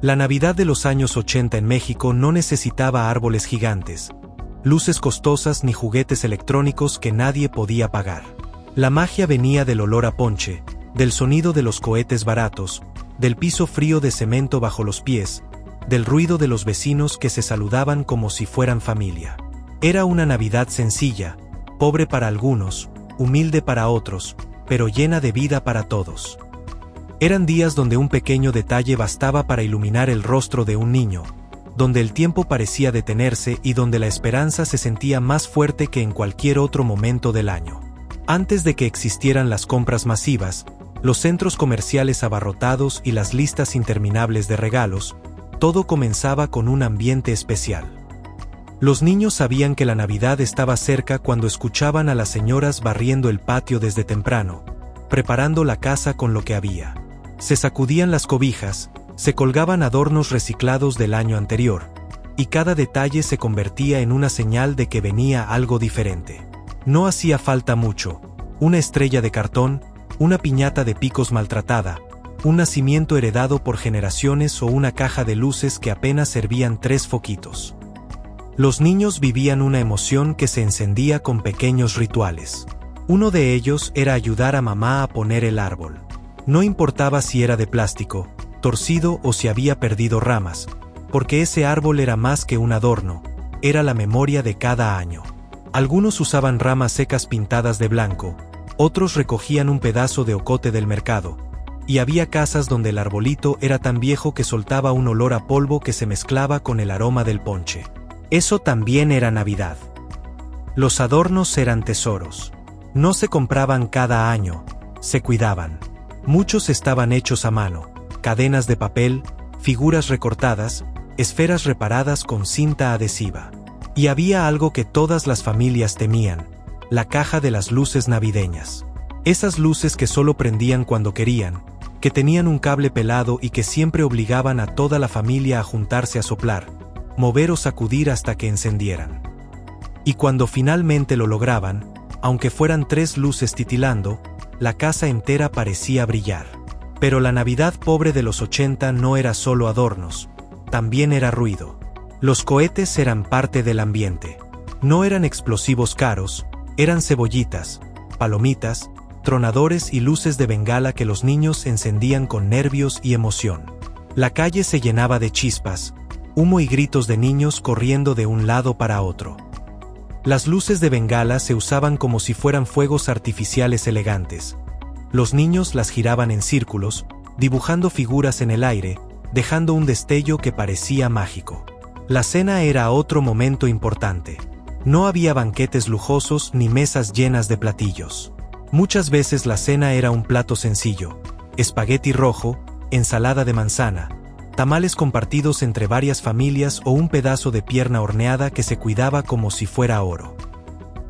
La Navidad de los años 80 en México no necesitaba árboles gigantes, luces costosas ni juguetes electrónicos que nadie podía pagar. La magia venía del olor a ponche, del sonido de los cohetes baratos, del piso frío de cemento bajo los pies, del ruido de los vecinos que se saludaban como si fueran familia. Era una Navidad sencilla, pobre para algunos, humilde para otros, pero llena de vida para todos. Eran días donde un pequeño detalle bastaba para iluminar el rostro de un niño, donde el tiempo parecía detenerse y donde la esperanza se sentía más fuerte que en cualquier otro momento del año. Antes de que existieran las compras masivas, los centros comerciales abarrotados y las listas interminables de regalos, todo comenzaba con un ambiente especial. Los niños sabían que la Navidad estaba cerca cuando escuchaban a las señoras barriendo el patio desde temprano, preparando la casa con lo que había. Se sacudían las cobijas, se colgaban adornos reciclados del año anterior, y cada detalle se convertía en una señal de que venía algo diferente. No hacía falta mucho: una estrella de cartón, una piñata de picos maltratada, un nacimiento heredado por generaciones o una caja de luces que apenas servían 3 foquitos. Los niños vivían una emoción que se encendía con pequeños rituales. Uno de ellos era ayudar a mamá a poner el árbol. No importaba si era de plástico, torcido o si había perdido ramas, porque ese árbol era más que un adorno, era la memoria de cada año. Algunos usaban ramas secas pintadas de blanco, otros recogían un pedazo de ocote del mercado, y había casas donde el arbolito era tan viejo que soltaba un olor a polvo que se mezclaba con el aroma del ponche. Eso también era Navidad. Los adornos eran tesoros. No se compraban cada año, se cuidaban. Muchos estaban hechos a mano: cadenas de papel, figuras recortadas, esferas reparadas con cinta adhesiva. Y había algo que todas las familias temían: la caja de las luces navideñas. Esas luces que solo prendían cuando querían, que tenían un cable pelado y que siempre obligaban a toda la familia a juntarse a soplar, mover o sacudir hasta que encendieran. Y cuando finalmente lo lograban, aunque fueran 3 luces titilando, la casa entera parecía brillar. Pero la Navidad pobre de los 80 no era solo adornos, también era ruido. Los cohetes eran parte del ambiente. No eran explosivos caros, eran cebollitas, palomitas, tronadores y luces de bengala que los niños encendían con nervios y emoción. La calle se llenaba de chispas, humo y gritos de niños corriendo de un lado para otro. Las luces de bengala se usaban como si fueran fuegos artificiales elegantes. Los niños las giraban en círculos, dibujando figuras en el aire, dejando un destello que parecía mágico. La cena era otro momento importante. No había banquetes lujosos ni mesas llenas de platillos. Muchas veces la cena era un plato sencillo: espagueti rojo, ensalada de manzana, tamales compartidos entre varias familias o un pedazo de pierna horneada que se cuidaba como si fuera oro.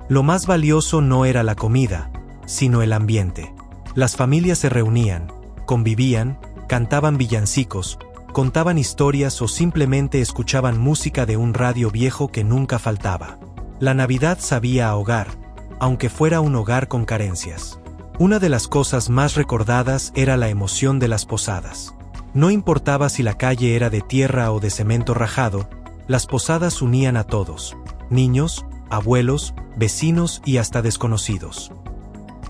Lo más valioso no era la comida, sino el ambiente. Las familias se reunían, convivían, cantaban villancicos, contaban historias o simplemente escuchaban música de un radio viejo que nunca faltaba. La Navidad sabía a hogar, aunque fuera un hogar con carencias. Una de las cosas más recordadas era la emoción de las posadas. No importaba si la calle era de tierra o de cemento rajado, las posadas unían a todos: niños, abuelos, vecinos y hasta desconocidos.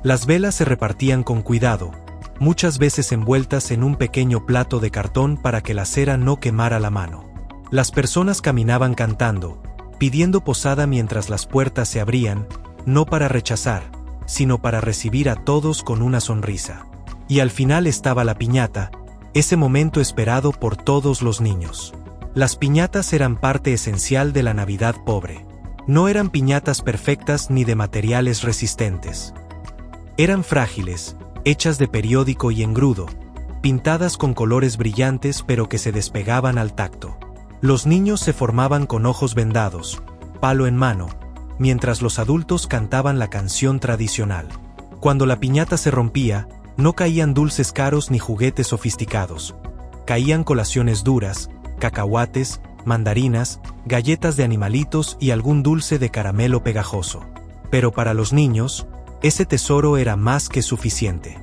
Las velas se repartían con cuidado, muchas veces envueltas en un pequeño plato de cartón para que la cera no quemara la mano. Las personas caminaban cantando, pidiendo posada mientras las puertas se abrían, no para rechazar, sino para recibir a todos con una sonrisa. Y al final estaba la piñata, ese momento esperado por todos los niños. Las piñatas eran parte esencial de la Navidad pobre. No eran piñatas perfectas ni de materiales resistentes. Eran frágiles, hechas de periódico y engrudo, pintadas con colores brillantes pero que se despegaban al tacto. Los niños se formaban con ojos vendados, palo en mano, mientras los adultos cantaban la canción tradicional. Cuando la piñata se rompía, no caían dulces caros ni juguetes sofisticados. Caían colaciones duras, cacahuates, mandarinas, galletas de animalitos y algún dulce de caramelo pegajoso. Pero para los niños, ese tesoro era más que suficiente.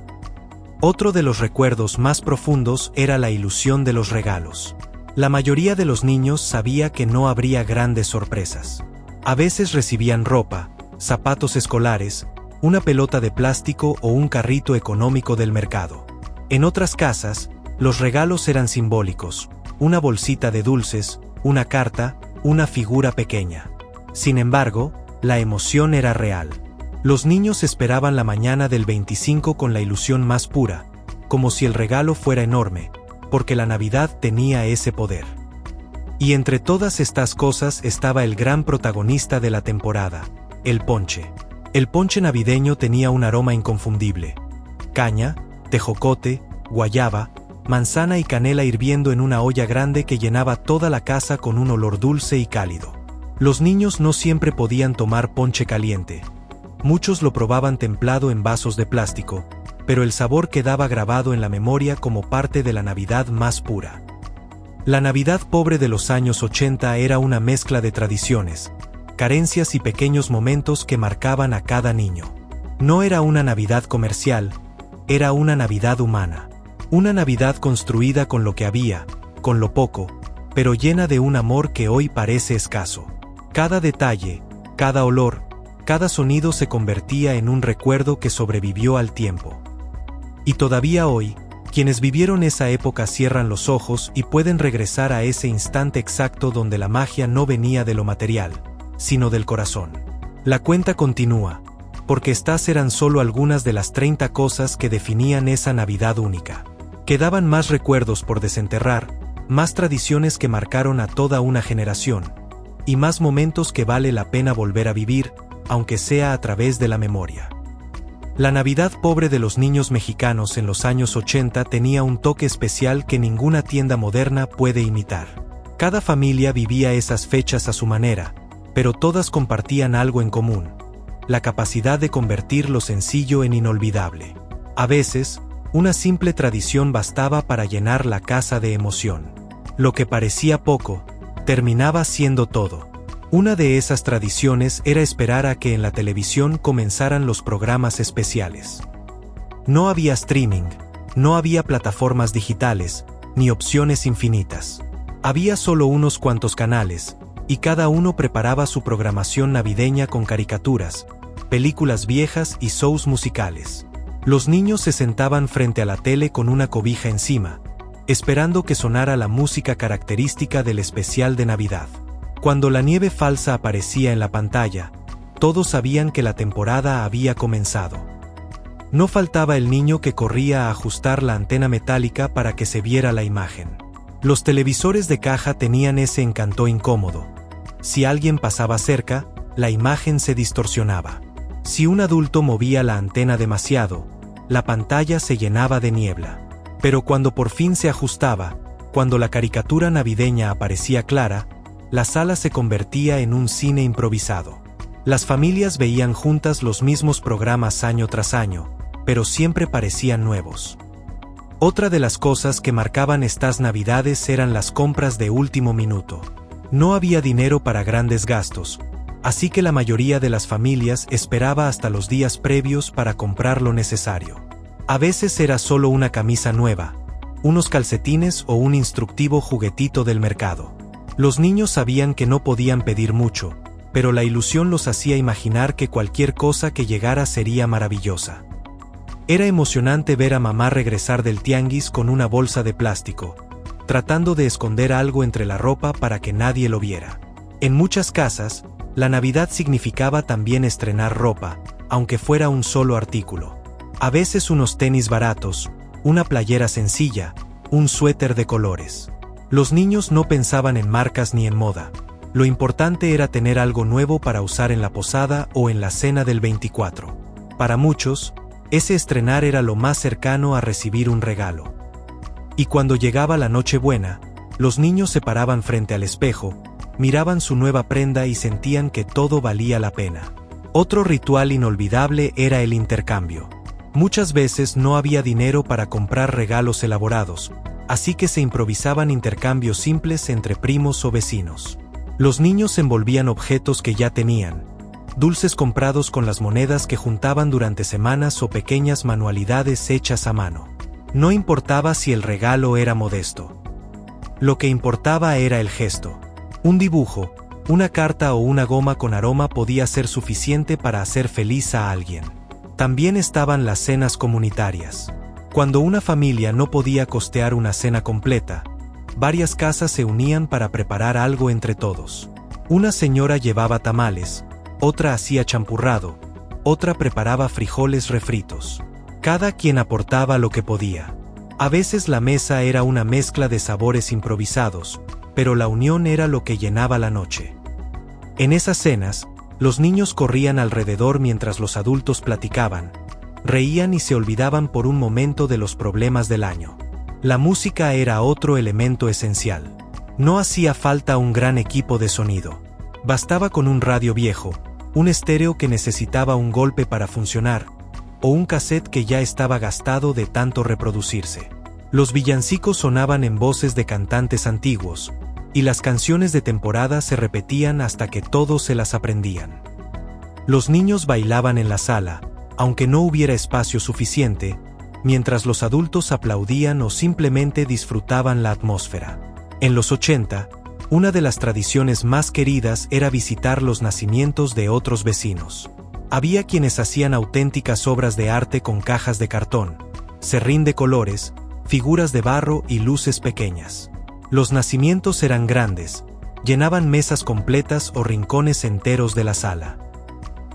Otro de los recuerdos más profundos era la ilusión de los regalos. La mayoría de los niños sabía que no habría grandes sorpresas. A veces recibían ropa, zapatos escolares, una pelota de plástico o un carrito económico del mercado. En otras casas, los regalos eran simbólicos: una bolsita de dulces, una carta, una figura pequeña. Sin embargo, la emoción era real. Los niños esperaban la mañana del 25 con la ilusión más pura, como si el regalo fuera enorme, porque la Navidad tenía ese poder. Y entre todas estas cosas estaba el gran protagonista de la temporada: el ponche. El ponche navideño tenía un aroma inconfundible: caña, tejocote, guayaba, manzana y canela hirviendo en una olla grande que llenaba toda la casa con un olor dulce y cálido. Los niños no siempre podían tomar ponche caliente. Muchos lo probaban templado en vasos de plástico, pero el sabor quedaba grabado en la memoria como parte de la Navidad más pura. La Navidad pobre de los años 80 era una mezcla de tradiciones, carencias y pequeños momentos que marcaban a cada niño. No era una Navidad comercial, era una Navidad humana. Una Navidad construida con lo que había, con lo poco, pero llena de un amor que hoy parece escaso. Cada detalle, cada olor, cada sonido se convertía en un recuerdo que sobrevivió al tiempo. Y todavía hoy, quienes vivieron esa época cierran los ojos y pueden regresar a ese instante exacto donde la magia no venía de lo material, sino del corazón. La cuenta continúa, porque estas eran solo algunas de las 30 cosas que definían esa Navidad única. Quedaban más recuerdos por desenterrar, más tradiciones que marcaron a toda una generación, y más momentos que vale la pena volver a vivir, aunque sea a través de la memoria. La Navidad pobre de los niños mexicanos en los años 80 tenía un toque especial que ninguna tienda moderna puede imitar. Cada familia vivía esas fechas a su manera, pero todas compartían algo en común: la capacidad de convertir lo sencillo en inolvidable. A veces, una simple tradición bastaba para llenar la casa de emoción. Lo que parecía poco, terminaba siendo todo. Una de esas tradiciones era esperar a que en la televisión comenzaran los programas especiales. No había streaming, no había plataformas digitales, ni opciones infinitas. Había solo unos cuantos canales, y cada uno preparaba su programación navideña con caricaturas, películas viejas y shows musicales. Los niños se sentaban frente a la tele con una cobija encima, esperando que sonara la música característica del especial de Navidad. Cuando la nieve falsa aparecía en la pantalla, todos sabían que la temporada había comenzado. No faltaba el niño que corría a ajustar la antena metálica para que se viera la imagen. Los televisores de caja tenían ese encanto incómodo. Si alguien pasaba cerca, la imagen se distorsionaba. Si un adulto movía la antena demasiado, la pantalla se llenaba de niebla. Pero cuando por fin se ajustaba, cuando la caricatura navideña aparecía clara, la sala se convertía en un cine improvisado. Las familias veían juntas los mismos programas año tras año, pero siempre parecían nuevos. Otra de las cosas que marcaban estas Navidades eran las compras de último minuto. No había dinero para grandes gastos, así que la mayoría de las familias esperaba hasta los días previos para comprar lo necesario. A veces era solo una camisa nueva, unos calcetines o un instructivo juguetito del mercado. Los niños sabían que no podían pedir mucho, pero la ilusión los hacía imaginar que cualquier cosa que llegara sería maravillosa. Era emocionante ver a mamá regresar del tianguis con una bolsa de plástico, tratando de esconder algo entre la ropa para que nadie lo viera. En muchas casas, la Navidad significaba también estrenar ropa, aunque fuera un solo artículo. A veces unos tenis baratos, una playera sencilla, un suéter de colores. Los niños no pensaban en marcas ni en moda. Lo importante era tener algo nuevo para usar en la posada o en la cena del 24. Para muchos, ese estrenar era lo más cercano a recibir un regalo. Y cuando llegaba la Nochebuena, los niños se paraban frente al espejo, miraban su nueva prenda y sentían que todo valía la pena. Otro ritual inolvidable era el intercambio. Muchas veces no había dinero para comprar regalos elaborados, así que se improvisaban intercambios simples entre primos o vecinos. Los niños envolvían objetos que ya tenían, dulces comprados con las monedas que juntaban durante semanas o pequeñas manualidades hechas a mano. No importaba si el regalo era modesto. Lo que importaba era el gesto. Un dibujo, una carta o una goma con aroma podía ser suficiente para hacer feliz a alguien. También estaban las cenas comunitarias. Cuando una familia no podía costear una cena completa, varias casas se unían para preparar algo entre todos. Una señora llevaba tamales, otra hacía champurrado, otra preparaba frijoles refritos. Cada quien aportaba lo que podía. A veces la mesa era una mezcla de sabores improvisados, pero la unión era lo que llenaba la noche. En esas cenas, los niños corrían alrededor mientras los adultos platicaban, reían y se olvidaban por un momento de los problemas del año. La música era otro elemento esencial. No hacía falta un gran equipo de sonido. Bastaba con un radio viejo, un estéreo que necesitaba un golpe para funcionar, o un cassette que ya estaba gastado de tanto reproducirse. Los villancicos sonaban en voces de cantantes antiguos, y las canciones de temporada se repetían hasta que todos se las aprendían. Los niños bailaban en la sala, aunque no hubiera espacio suficiente, mientras los adultos aplaudían o simplemente disfrutaban la atmósfera. En los 80, una de las tradiciones más queridas era visitar los nacimientos de otros vecinos. Había quienes hacían auténticas obras de arte con cajas de cartón, serrín de colores, figuras de barro y luces pequeñas. Los nacimientos eran grandes, llenaban mesas completas o rincones enteros de la sala.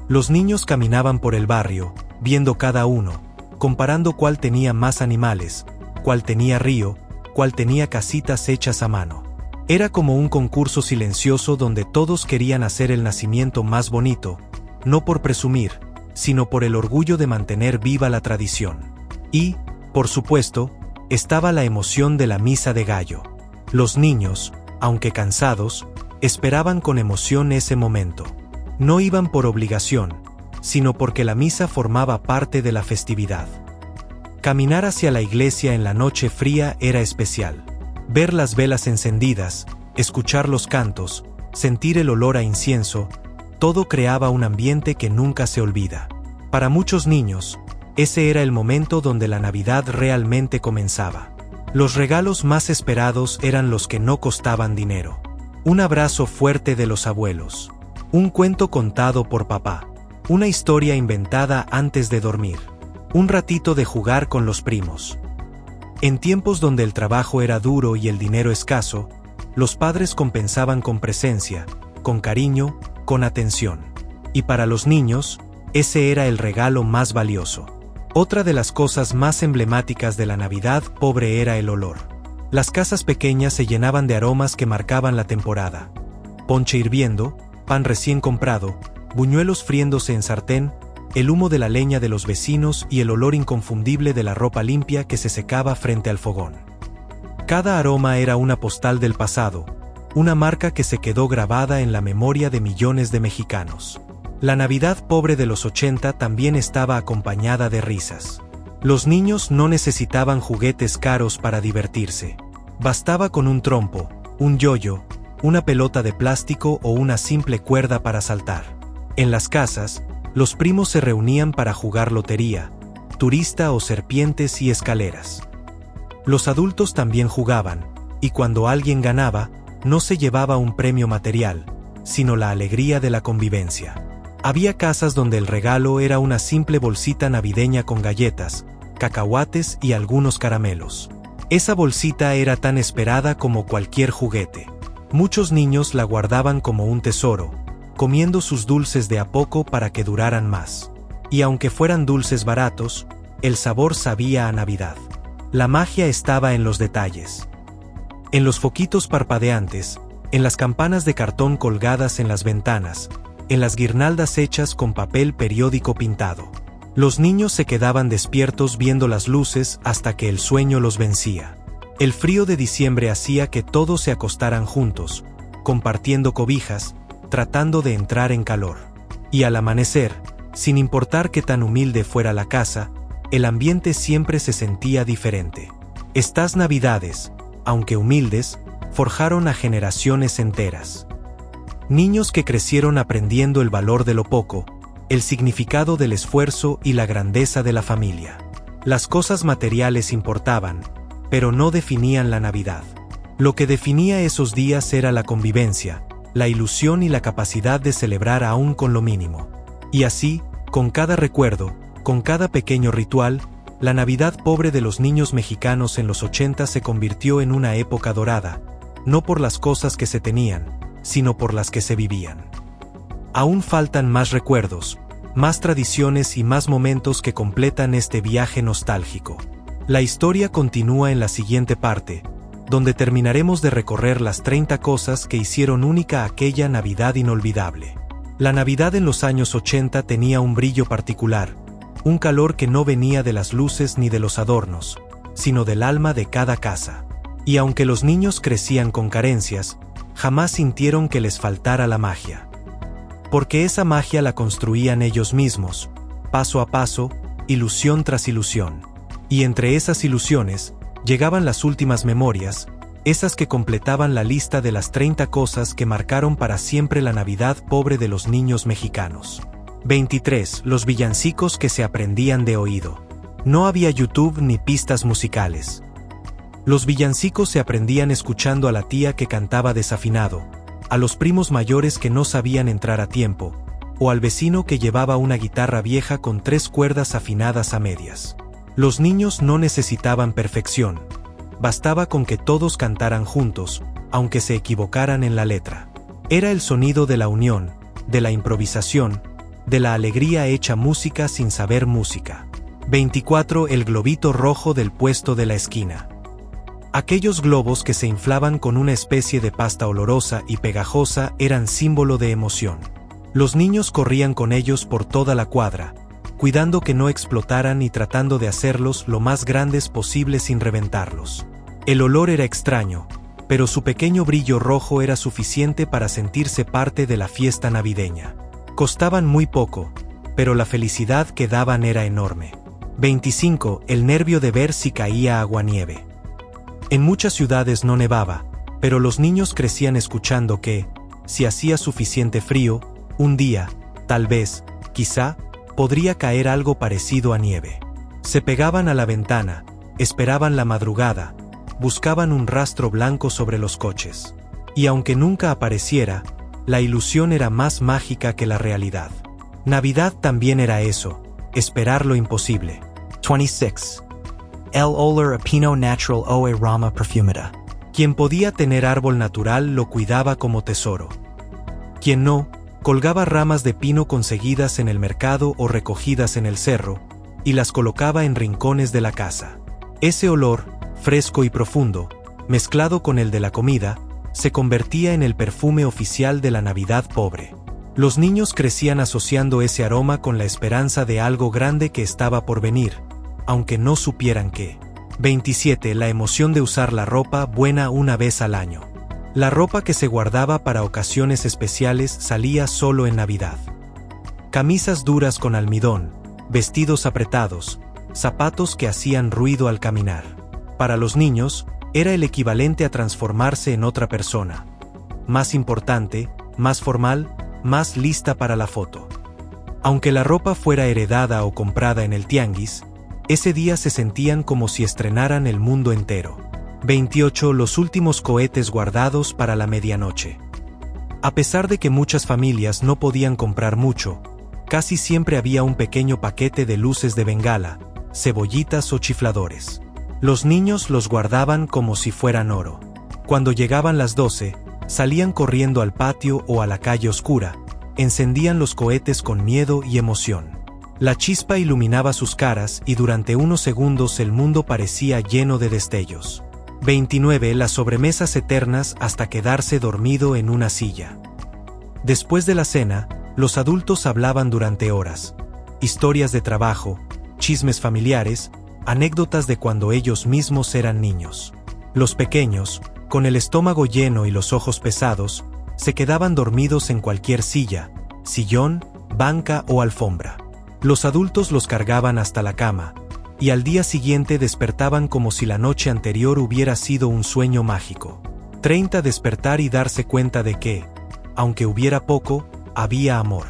Los niños caminaban por el barrio, viendo cada uno, comparando cuál tenía más animales, cuál tenía río, cuál tenía casitas hechas a mano. Era como un concurso silencioso donde todos querían hacer el nacimiento más bonito, no por presumir, sino por el orgullo de mantener viva la tradición. Y, por supuesto, estaba la emoción de la misa de gallo. Los niños, aunque cansados, esperaban con emoción ese momento. No iban por obligación, sino porque la misa formaba parte de la festividad. Caminar hacia la iglesia en la noche fría era especial. Ver las velas encendidas, escuchar los cantos, sentir el olor a incienso, todo creaba un ambiente que nunca se olvida. Para muchos niños, ese era el momento donde la Navidad realmente comenzaba. Los regalos más esperados eran los que no costaban dinero. Un abrazo fuerte de los abuelos. Un cuento contado por papá. Una historia inventada antes de dormir. Un ratito de jugar con los primos. En tiempos donde el trabajo era duro y el dinero escaso, los padres compensaban con presencia, con cariño, con atención. Y para los niños, ese era el regalo más valioso. Otra de las cosas más emblemáticas de la Navidad pobre era el olor. Las casas pequeñas se llenaban de aromas que marcaban la temporada. Ponche hirviendo, pan recién comprado, buñuelos friéndose en sartén, el humo de la leña de los vecinos y el olor inconfundible de la ropa limpia que se secaba frente al fogón. Cada aroma era una postal del pasado, una marca que se quedó grabada en la memoria de millones de mexicanos. La Navidad pobre de los 80 también estaba acompañada de risas. Los niños no necesitaban juguetes caros para divertirse. Bastaba con un trompo, un yoyo, una pelota de plástico o una simple cuerda para saltar. En las casas, los primos se reunían para jugar lotería, turista o serpientes y escaleras. Los adultos también jugaban, y cuando alguien ganaba, no se llevaba un premio material, sino la alegría de la convivencia. Había casas donde el regalo era una simple bolsita navideña con galletas, cacahuates y algunos caramelos. Esa bolsita era tan esperada como cualquier juguete. Muchos niños la guardaban como un tesoro, comiendo sus dulces de a poco para que duraran más. Y aunque fueran dulces baratos, el sabor sabía a Navidad. La magia estaba en los detalles. En los foquitos parpadeantes, en las campanas de cartón colgadas en las ventanas, en las guirnaldas hechas con papel periódico pintado. Los niños se quedaban despiertos viendo las luces hasta que el sueño los vencía. El frío de diciembre hacía que todos se acostaran juntos, compartiendo cobijas, tratando de entrar en calor. Y al amanecer, sin importar qué tan humilde fuera la casa, el ambiente siempre se sentía diferente. Estas Navidades, aunque humildes, forjaron a generaciones enteras. Niños que crecieron aprendiendo el valor de lo poco, el significado del esfuerzo y la grandeza de la familia. Las cosas materiales importaban, pero no definían la Navidad. Lo que definía esos días era la convivencia, la ilusión y la capacidad de celebrar aún con lo mínimo. Y así, con cada recuerdo, con cada pequeño ritual, la Navidad pobre de los niños mexicanos en los 80 se convirtió en una época dorada, no por las cosas que se tenían, sino por las que se vivían. Aún faltan más recuerdos, más tradiciones y más momentos que completan este viaje nostálgico. La historia continúa en la siguiente parte, donde terminaremos de recorrer las 30 cosas que hicieron única aquella Navidad inolvidable. La Navidad en los años 80 tenía un brillo particular, un calor que no venía de las luces ni de los adornos, sino del alma de cada casa. Y aunque los niños crecían con carencias, jamás sintieron que les faltara la magia. Porque esa magia la construían ellos mismos, paso a paso, ilusión tras ilusión. Y entre esas ilusiones, llegaban las últimas memorias, esas que completaban la lista de las 30 cosas que marcaron para siempre la Navidad pobre de los niños mexicanos. 23. Los villancicos que se aprendían de oído. No había YouTube ni pistas musicales. Los villancicos se aprendían escuchando a la tía que cantaba desafinado, a los primos mayores que no sabían entrar a tiempo, o al vecino que llevaba una guitarra vieja con 3 cuerdas afinadas a medias. Los niños no necesitaban perfección, bastaba con que todos cantaran juntos, aunque se equivocaran en la letra. Era el sonido de la unión, de la improvisación, de la alegría hecha música sin saber música. 24. El globito rojo del puesto de la esquina. Aquellos globos que se inflaban con una especie de pasta olorosa y pegajosa eran símbolo de emoción. Los niños corrían con ellos por toda la cuadra, cuidando que no explotaran y tratando de hacerlos lo más grandes posible sin reventarlos. El olor era extraño, pero su pequeño brillo rojo era suficiente para sentirse parte de la fiesta navideña. Costaban muy poco, pero la felicidad que daban era enorme. 25. El nervio de ver si caía aguanieve. En muchas ciudades no nevaba, pero los niños crecían escuchando que, si hacía suficiente frío, un día, tal vez, quizá, podría caer algo parecido a nieve. Se pegaban a la ventana, esperaban la madrugada, buscaban un rastro blanco sobre los coches. Y aunque nunca apareciera, la ilusión era más mágica que la realidad. Navidad también era eso, esperar lo imposible. 26. El olor a pino natural o rama perfumada. Quien podía tener árbol natural lo cuidaba como tesoro. Quien no, colgaba ramas de pino conseguidas en el mercado o recogidas en el cerro, y las colocaba en rincones de la casa. Ese olor, fresco y profundo, mezclado con el de la comida, se convertía en el perfume oficial de la Navidad pobre. Los niños crecían asociando ese aroma con la esperanza de algo grande que estaba por venir, aunque no supieran qué. 27. La emoción de usar la ropa buena una vez al año. La ropa que se guardaba para ocasiones especiales salía solo en Navidad. Camisas duras con almidón, vestidos apretados, zapatos que hacían ruido al caminar. Para los niños, era el equivalente a transformarse en otra persona. Más importante, más formal, más lista para la foto. Aunque la ropa fuera heredada o comprada en el tianguis, ese día se sentían como si estrenaran el mundo entero. 28. Los últimos cohetes guardados para la medianoche. A pesar de que muchas familias no podían comprar mucho, casi siempre había un pequeño paquete de luces de bengala, cebollitas o chifladores. Los niños los guardaban como si fueran oro. Cuando llegaban las 12, salían corriendo al patio o a la calle oscura, encendían los cohetes con miedo y emoción. La chispa iluminaba sus caras y durante unos segundos el mundo parecía lleno de destellos. 29. Las sobremesas eternas hasta quedarse dormido en una silla. Después de la cena, los adultos hablaban durante horas. Historias de trabajo, chismes familiares, anécdotas de cuando ellos mismos eran niños. Los pequeños, con el estómago lleno y los ojos pesados, se quedaban dormidos en cualquier silla, sillón, banca o alfombra. Los adultos los cargaban hasta la cama, y al día siguiente despertaban como si la noche anterior hubiera sido un sueño mágico. 30. Despertar y darse cuenta de que, aunque hubiera poco, había amor.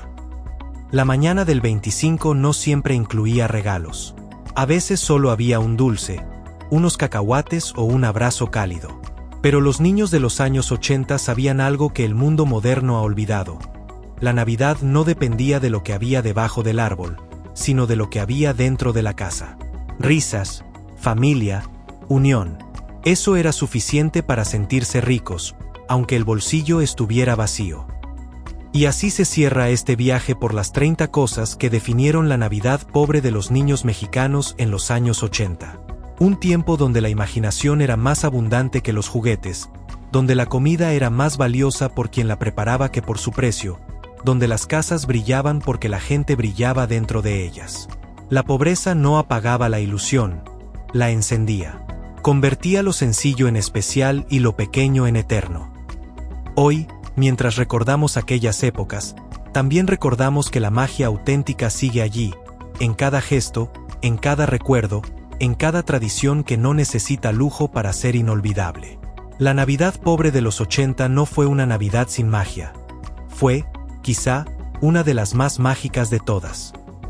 La mañana del 25 no siempre incluía regalos. A veces solo había un dulce, unos cacahuates o un abrazo cálido. Pero los niños de los años 80 sabían algo que el mundo moderno ha olvidado. La Navidad no dependía de lo que había debajo del árbol, sino de lo que había dentro de la casa. Risas, familia, unión. Eso era suficiente para sentirse ricos, aunque el bolsillo estuviera vacío. Y así se cierra este viaje por las 30 cosas que definieron la Navidad pobre de los niños mexicanos en los años 80. Un tiempo donde la imaginación era más abundante que los juguetes, donde la comida era más valiosa por quien la preparaba que por su precio, donde las casas brillaban porque la gente brillaba dentro de ellas. La pobreza no apagaba la ilusión, la encendía. Convertía lo sencillo en especial y lo pequeño en eterno. Hoy, mientras recordamos aquellas épocas, también recordamos que la magia auténtica sigue allí, en cada gesto, en cada recuerdo, en cada tradición que no necesita lujo para ser inolvidable. La Navidad pobre de los 80 no fue una Navidad sin magia. Fue, quizá, una de las más mágicas de todas.